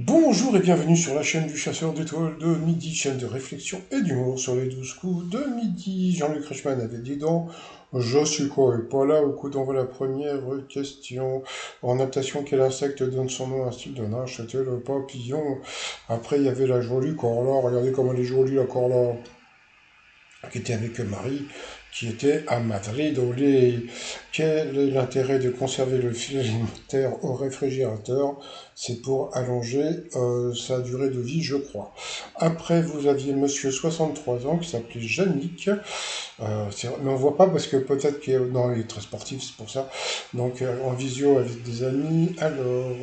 Bonjour et bienvenue sur la chaîne du chasseur d'étoiles de midi, chaîne de réflexion et d'humour sur les 12 coups de midi. Jean-Luc Reichmann avait dit donc, je suis quoi et pas là, au coup d'envoi la première question. En natation, quel insecte donne son nom à un style de nage? C'était le papillon. Après, il y avait la jolie Corla, regardez comment elle est jolie la Corla, qui était avec Marie, qui était à Madrid. Olé. Quel est l'intérêt de conserver le fil alimentaire au réfrigérateur? C'est pour allonger sa durée de vie, je crois. Après, vous aviez monsieur 63 ans qui s'appelait Yannick. Mais on voit pas parce que peut-être qu'il est... Non, il est très sportif, c'est pour ça. Donc, en visio avec des amis. Alors...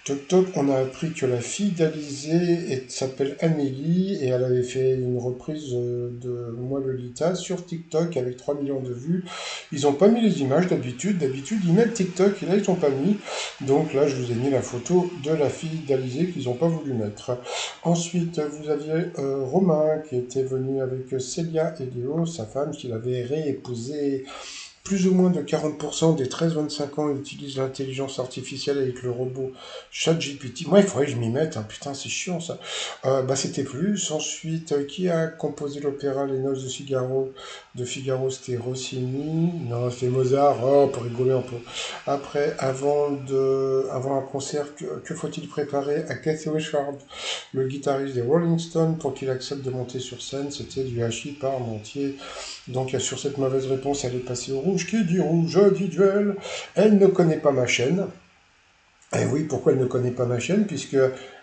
Toc toc, on a appris que la fille d'Alizé s'appelle Amélie et elle avait fait une reprise de Moi Lolita sur TikTok avec 3 millions de vues. Ils ont pas mis les images d'habitude. D'habitude, ils mettent TikTok et là, ils ont pas mis. Donc là, je vous ai mis la photo de la fille d'Alizé qu'ils ont pas voulu mettre. Ensuite, vous aviez Romain qui était venu avec Célia et Léo, sa femme, qu'il avait réépousée. Plus ou moins de 40% des 13-25 ans utilisent l'intelligence artificielle avec le robot ChatGPT. Moi, il faudrait que je m'y mette, hein. Putain, c'est chiant ça. C'était plus. Ensuite, qui a composé l'opéra Les Noces de Figaro? De Figaro, c'était Rossini. Non, c'était Mozart. Oh, pour rigoler un peu. Après, avant un concert, que faut-il préparer à Keith Richards, le guitariste des Rolling Stones, pour qu'il accepte de monter sur scène? C'était du hachis parmentier. Donc sur cette mauvaise réponse, elle est passée au rouge. Qui dit rouge dit duel. Elle ne connaît pas ma chaîne. Et oui, pourquoi elle ne connaît pas ma chaîne? Puisque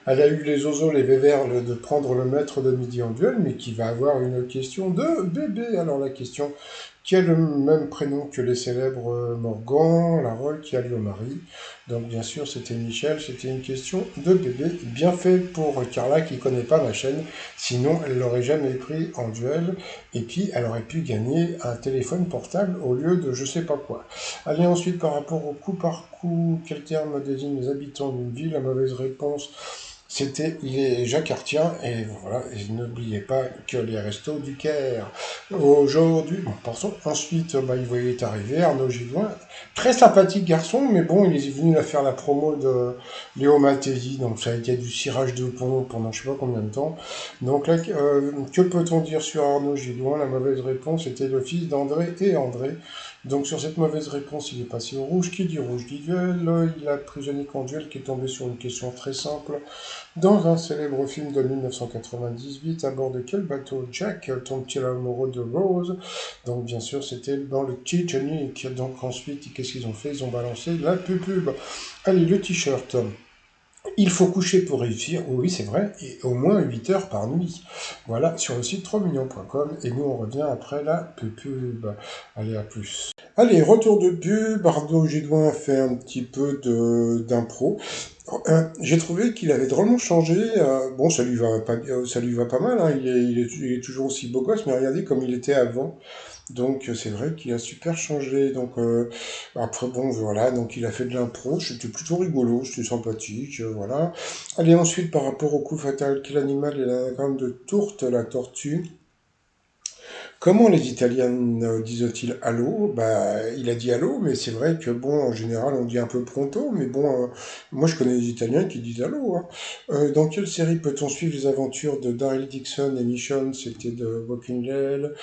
elle a eu les oiseaux, les vévères de prendre le maître de midi en duel, mais qui va avoir une question de bébé. Alors la question, qui a le même prénom que les célèbres Morgan, Larol, qui a lieu au mari. Donc bien sûr, c'était Michel, c'était une question de bébé. Bien fait pour Carla qui ne connaît pas ma chaîne, sinon elle l'aurait jamais pris en duel, et puis elle aurait pu gagner un téléphone portable au lieu de je sais pas quoi. Allez, ensuite, par rapport au coup par coup, quel terme désigne les habitants d'une ville? La mauvaise réponse, c'était les Jacques-Cartiens, et voilà, et n'oubliez pas que les restos du Caire. Aujourd'hui, bon, passons. Ensuite, il est arrivé, Arnaud Gidouin, très sympathique garçon, mais bon, il est venu faire la promo de Léo Mattei, donc ça a été du cirage de pont pendant je sais pas combien de temps. Donc là, que peut-on dire sur Arnaud Gidouin? La mauvaise réponse était le fils d'André et André. Donc sur cette mauvaise réponse, il est passé au rouge. Qui dit rouge dit duel. Il a pris Yannick en duel qui est tombé sur une question très simple. Dans un célèbre film de 1998, à bord de quel bateau Jack tombe-t-il amoureux de Rose? Donc bien sûr, c'était dans le Titanic. Donc ensuite, qu'est-ce qu'ils ont fait? Ils ont balancé la pub. Allez, le t-shirt. Il faut coucher pour réussir, oui c'est vrai, et au moins 8 heures par nuit. Voilà, sur le site 3millions.com, et nous on revient après la pub. Allez, à plus. Allez, retour de pub, Arnaud Gidouin fait un petit peu d'impro. J'ai trouvé qu'il avait drôlement changé. Bon, ça lui va pas mal, hein. Il est toujours aussi beau gosse, mais regardez comme il était avant. Donc c'est vrai qu'il a super changé. Donc après bon voilà, donc il a fait de l'impro, c'était plutôt rigolo, c'était sympathique, voilà. Allez, ensuite par rapport au coup fatal, quel animal est l'anagramme de tourte, la tortue? Comment les Italiens disent-ils allô? Bah, il a dit allô, mais c'est vrai que bon, en général, on dit un peu pronto, mais bon, moi je connais des Italiens qui disent allô, hein. Dans quelle série peut-on suivre les aventures de Daryl Dixon et Michonne? C'était de Walking Dead.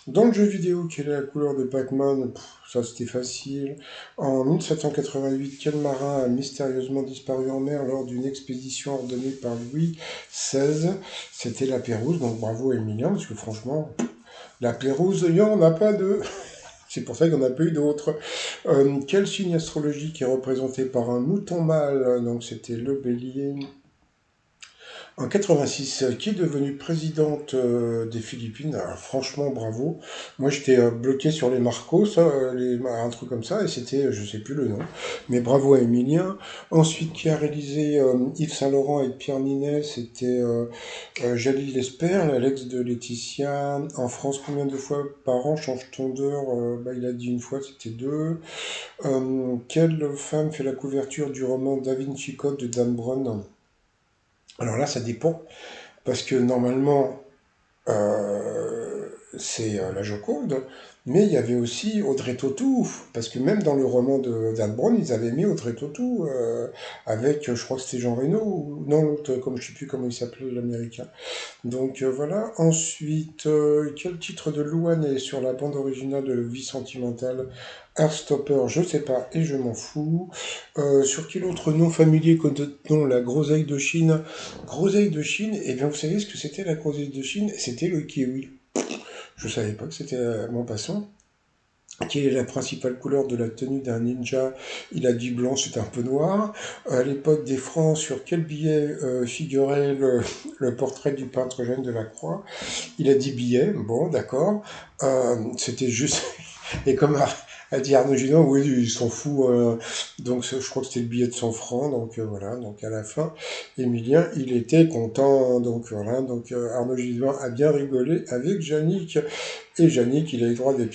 Dans le jeu vidéo, quelle est la couleur de Pac-Man? Ça c'était facile. En 1788, quel marin a mystérieusement disparu en mer lors d'une expédition ordonnée par Louis XVI? C'était la Pérouse, donc bravo Emilien, parce que franchement, la Pérouse, il n'y en a pas deux. C'est pour ça qu'il n'y en a pas eu d'autres. Quel signe astrologique est représenté par un mouton mâle? Donc c'était le bélier. En 86, qui est devenue présidente des Philippines? Alors, franchement, bravo. Moi, j'étais bloqué sur les Marcos, un truc comme ça, et c'était, je sais plus le nom, mais bravo à Emilien. Ensuite, qui a réalisé Yves Saint-Laurent et Pierre Ninet? C'était Jalil Lesper, l'ex de Laetitia. En France, combien de fois par an change-t-on d'heure? Il a dit une fois, c'était deux. Quelle femme fait la couverture du roman Da Vinci Code de Dan Brown? Alors là, ça dépend. Parce que normalement, c'est la Joconde, mais il y avait aussi Audrey Tautou, parce que même dans le roman de d'Anne Brown, ils avaient mis Audrey Tautou, avec, je crois que c'était Jean Reno, ou non, l'autre, comme je sais plus comment il s'appelait, l'américain. Donc voilà. Ensuite, quel titre de Louane est sur la bande originale de Vie sentimentale? Heartstopper, je sais pas et je m'en fous. Sur quel autre nom familier connaît-on la groseille de Chine? Groseille de Chine, et bien vous savez ce que c'était la groseille de Chine? C'était le kiwi. Je savais pas que c'était mon passant. Quelle est la principale couleur de la tenue d'un ninja? Il a dit blanc, c'est un peu noir. À l'époque des Francs, sur quel billet figurait le portrait du peintre Eugène Delacroix? Il a dit billet, bon, d'accord. C'était juste. Et comme a dit Arnaud Gidon, oui, ils s'en fout. Donc je crois que c'était le billet de 100 francs. Donc voilà. Donc à la fin, Emilien, il était content. Donc voilà. Donc Arnaud Gidon a bien rigolé avec Yannick. Et Yannick, il a eu droit à des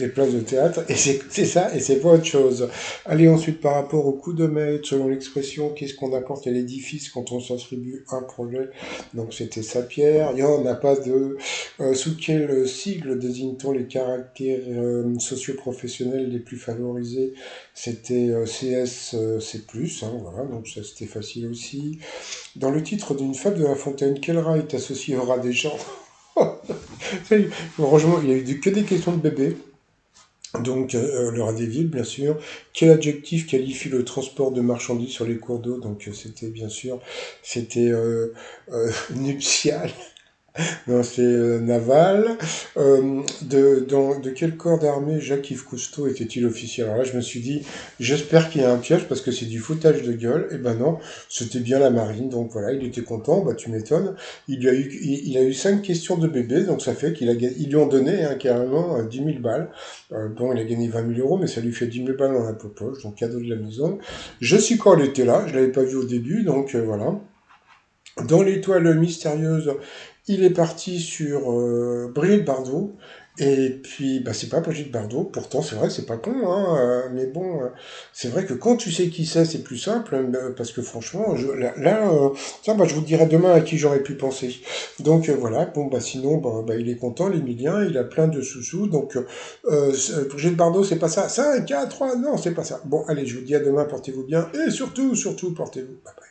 places de théâtre, et c'est ça, et c'est pas autre chose. Allez, ensuite, par rapport au coup de maître, selon l'expression, qu'est-ce qu'on apporte à l'édifice quand on s'attribue un projet? Donc c'était sa pierre. Il n'y en a pas de... sous quel sigle désigne-t-on les caractères socio-professionnels les plus favorisés? C'était CS, C+, hein, voilà, donc ça c'était facile aussi. Dans le titre d'une fable de La Fontaine, quel rat est associé au rat des champs? Franchement, il y a eu que des questions de bébé. Donc, le rat des villes, bien sûr. Quel adjectif qualifie le transport de marchandises sur les cours d'eau? Donc, c'était bien sûr, c'était nuptial. Non, c'est Naval. De quel corps d'armée Jacques-Yves Cousteau était-il officier? Alors là, je me suis dit, j'espère qu'il y a un piège parce que c'est du foutage de gueule. Et ben non, c'était bien la marine. Donc voilà, il était content. Bah tu m'étonnes. Il a eu 5 questions de bébé, donc ça fait ils lui ont donné hein, carrément 10 000 balles. Bon, il a gagné 20 000 euros, mais ça lui fait 10 000 balles dans la poche, donc cadeau de la maison. Je suis quand elle était là, je l'avais pas vu au début, donc voilà. Dans l'étoile mystérieuse, il est parti sur Brigitte Bardot. Et puis, bah, c'est pas Brigitte Bardot. Pourtant, c'est vrai que c'est pas con, hein. Mais bon, c'est vrai que quand tu sais qui c'est plus simple. Parce que franchement, ça, bah, je vous dirai demain à qui j'aurais pu penser. Donc voilà. Bon, bah sinon, bah, il est content, l'Emilien. Il a plein de sous-sous. Donc, Brigitte Bardot, c'est pas ça. 5, 4, 3, non, c'est pas ça. Bon, allez, je vous dis à demain. Portez-vous bien. Et surtout, surtout, portez-vous. Bye bye.